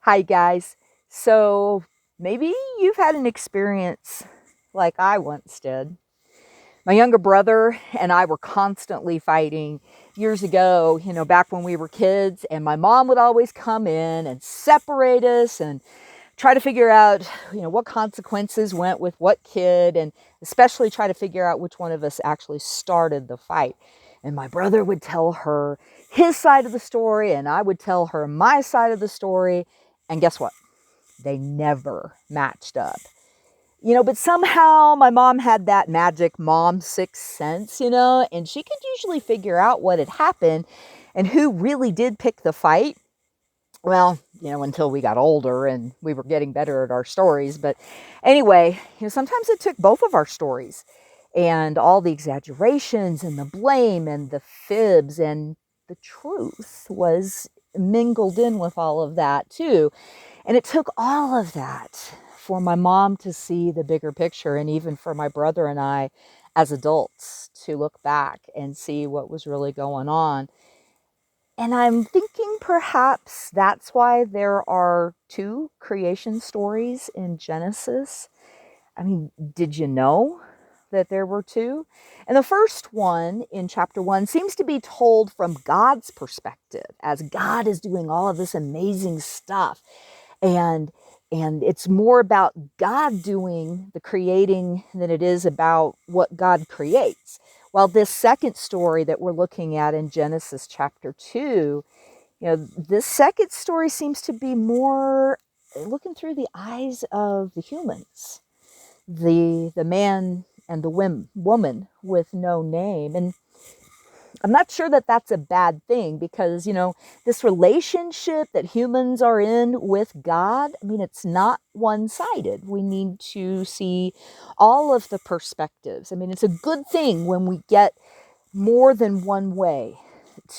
Hi, guys. So maybe you've had an experience like I once did. My younger brother and I were constantly fighting years ago, back when we were kids, and my mom would always come in and separate us and try to figure out, what consequences went with what kid, and especially try to figure out which one of us actually started the fight. And my brother would tell her his side of the story, and I would tell her my side of the story. And guess what? They never matched up. But somehow my mom had that magic mom sixth sense, and she could usually figure out what had happened and who really did pick the fight. Well, until we got older and we were getting better at our stories. But anyway, sometimes it took both of our stories and all the exaggerations and the blame and the fibs, and the truth was mingled in with all of that too. And it took all of that for my mom to see the bigger picture, and even for my brother and I as adults to look back and see what was really going on. And I'm thinking perhaps that's why there are two creation stories in Genesis. I mean, did you know that there were two? And the first one in chapter 1 seems to be told from God's perspective, as God is doing all of this amazing stuff. And it's more about God doing the creating than it is about what God creates. While this second story that we're looking at in Genesis chapter 2, this second story seems to be more looking through the eyes of the humans, the man and the woman with no name. And I'm not sure that that's a bad thing, because, this relationship that humans are in with God, I mean, it's not one-sided. We need to see all of the perspectives. I mean, it's a good thing when we get more than one way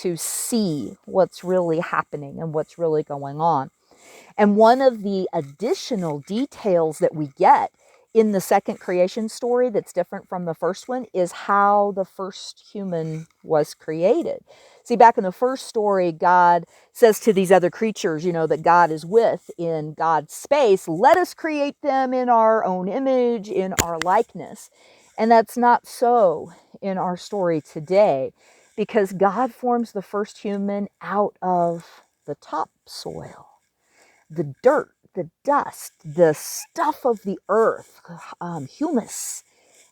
to see what's really happening and what's really going on. And one of the additional details that we get in the second creation story that's different from the first one is how the first human was created. See, back in the first story, God says to these other creatures, that God is with in God's space, let us create them in our own image, in our likeness. And that's not so in our story today, because God forms the first human out of the topsoil, the dirt, the dust, the stuff of the earth, humus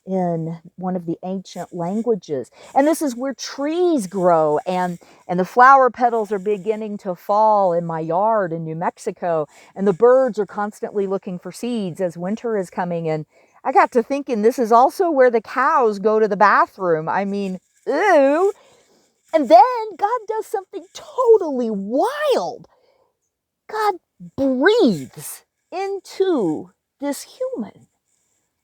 in one of the ancient languages. And this is where trees grow, and the flower petals are beginning to fall in my yard in New Mexico, and the birds are constantly looking for seeds as winter is coming. And I got to thinking, this is also where the cows go to the bathroom. I mean, ew. And then God does something totally wild. God breathes into this human.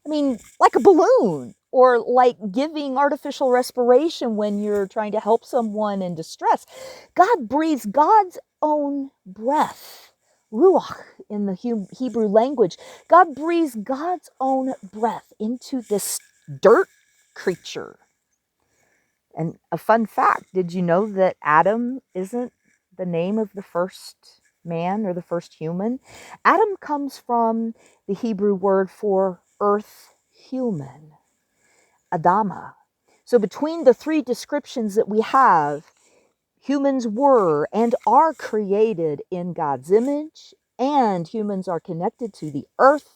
I mean, like a balloon, or like giving artificial respiration when you're trying to help someone in distress. God breathes God's own breath, ruach in the Hebrew language. God breathes God's own breath into this dirt creature. And a fun fact, did you know that Adam isn't the name of the first man or the first human? Adam comes from the Hebrew word for earth human, Adama. So between the three descriptions that we have, humans were and are created in God's image, and humans are connected to the earth,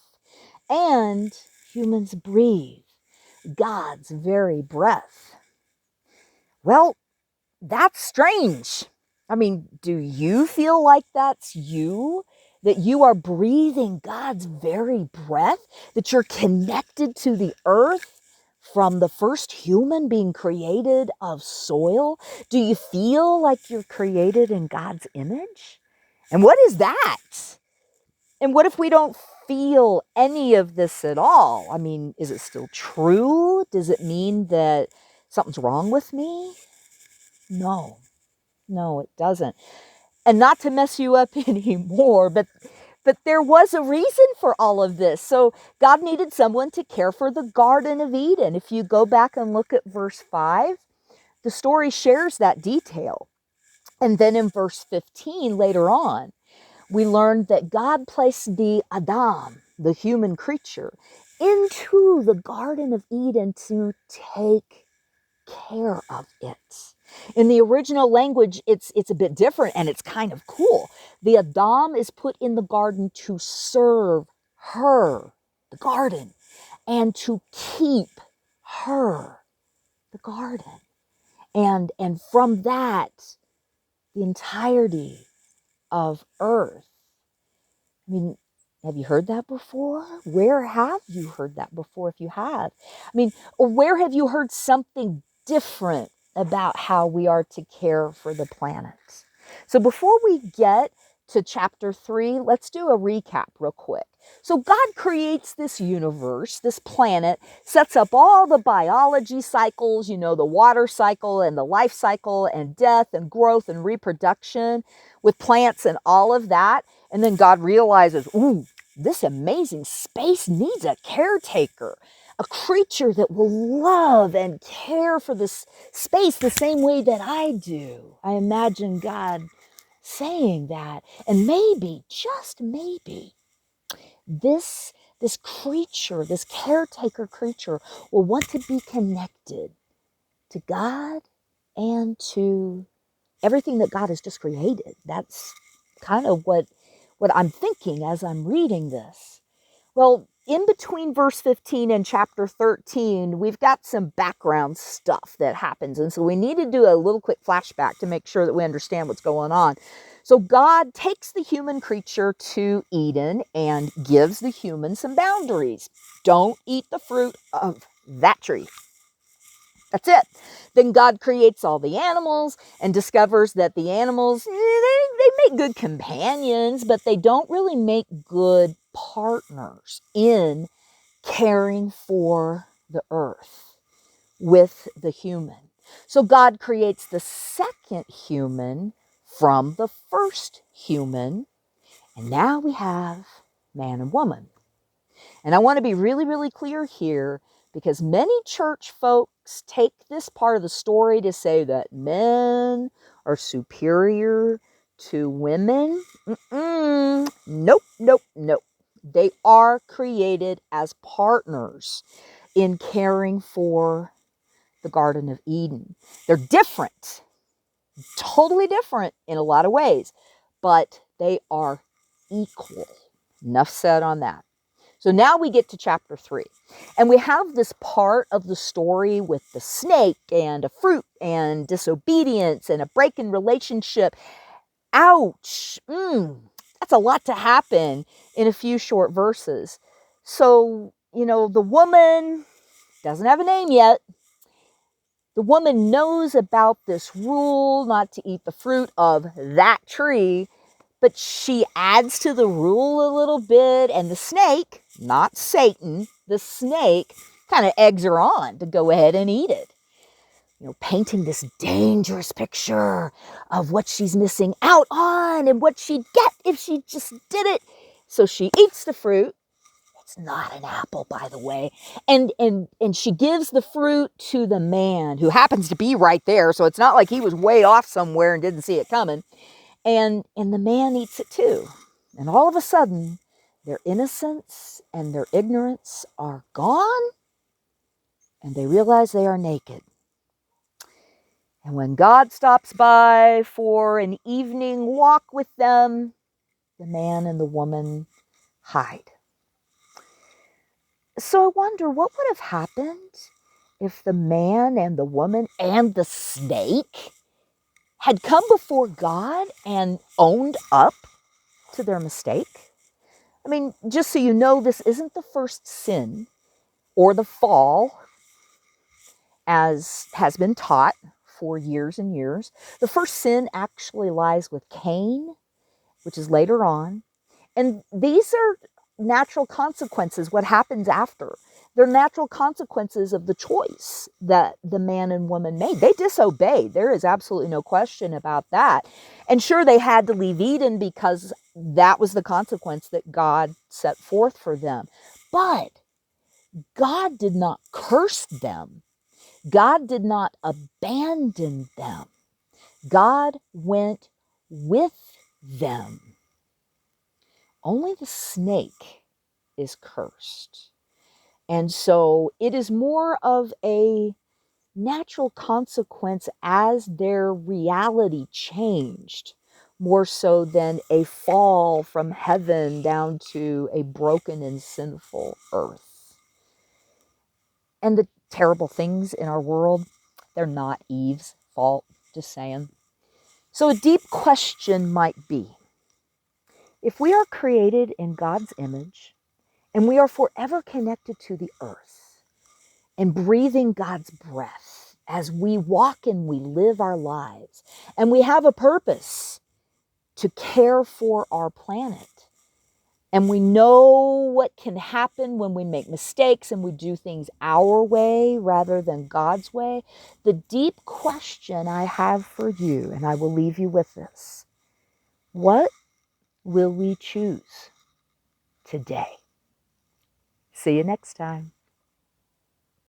and humans breathe God's very breath. Well, that's strange. I mean, do you feel like that's you? That you are breathing God's very breath? That you're connected to the earth from the first human being created of soil? Do you feel like you're created in God's image? And what is that? And what if we don't feel any of this at all? I mean, is it still true? Does it mean that something's wrong with me? No. No, it doesn't. And not to mess you up anymore, but there was a reason for all of this. So God needed someone to care for the Garden of Eden. If you go back and look at verse 5, the story shares that detail. And then in verse 15 later on, we learned that God placed the Adam, the human creature, into the Garden of Eden to take care of it. In the original language, it's a bit different and it's kind of cool. The Adam is put in the garden to serve her, the garden, and to keep her, the garden. And from that, the entirety of earth. I mean, have you heard that before? Where have you heard that before if you have? I mean, or where have you heard something different about how we are to care for the planet? So before we get to chapter 3, let's do a recap real quick. So God creates this universe, this planet, sets up all the biology cycles, you know, the water cycle and the life cycle and death and growth and reproduction with plants and all of that. And then God realizes, ooh, this amazing space needs a caretaker, a creature that will love and care for this space the same way that I do. I imagine God saying that. And maybe, just maybe, this creature, this caretaker creature, will want to be connected to God and to everything that God has just created. That's kind of what I'm thinking as I'm reading this. Well, in between verse 15 and chapter 13, we've got some background stuff that happens. And so we need to do a little quick flashback to make sure that we understand what's going on. So God takes the human creature to Eden and gives the human some boundaries. Don't eat the fruit of that tree. That's it. Then God creates all the animals and discovers that the animals, they make good companions, but they don't really make good partners in caring for the earth with the human. So God creates the second human from the first human, and now we have man and woman. And I want to be really, really clear here because many church folks take this part of the story to say that men are superior to women. Nope, nope, nope. They are created as partners in caring for the Garden of Eden. They're different, totally different in a lot of ways, but they are equal. Enough said on that. So now we get to chapter 3. And we have this part of the story with the snake and a fruit and disobedience and a break in relationship. Ouch. That's a lot to happen in a few short verses. So, you know, the woman doesn't have a name yet. The woman knows about this rule not to eat the fruit of that tree, but she adds to the rule a little bit, and the snake, not Satan, the snake kind of eggs her on to go ahead and eat it. You know, painting this dangerous picture of what she's missing out on and what she'd get if she just did it. So she eats the fruit. It's not an apple, by the way. And she gives the fruit to the man who happens to be right there. So it's not like he was way off somewhere and didn't see it coming. And the man eats it too. And all of a sudden, their innocence and their ignorance are gone, and they realize they are naked. And when God stops by for an evening walk with them, the man and the woman hide. So I wonder what would have happened if the man and the woman and the snake had come before God and owned up to their mistake. I mean, just so you know, this isn't the first sin or the fall, as has been taught for years and years. The first sin actually lies with Cain, which is later on. And these are natural consequences, what happens after. They're natural consequences of the choice that the man and woman made. They disobeyed. There is absolutely no question about that. And sure, they had to leave Eden because that was the consequence that God set forth for them. But God did not curse them. God did not abandon them. God went with them. only the snake is cursed. And so it is more of a natural consequence as their reality changed, more so than a fall from heaven down to a broken and sinful earth. And the terrible things in our world, they're not Eve's fault, just saying. So a deep question might be, if we are created in God's image and we are forever connected to the earth and breathing God's breath as we walk and we live our lives, and we have a purpose to care for our planet, and we know what can happen when we make mistakes and we do things our way rather than God's way, the deep question I have for you, and I will leave you with this: what will we choose today? See you next time.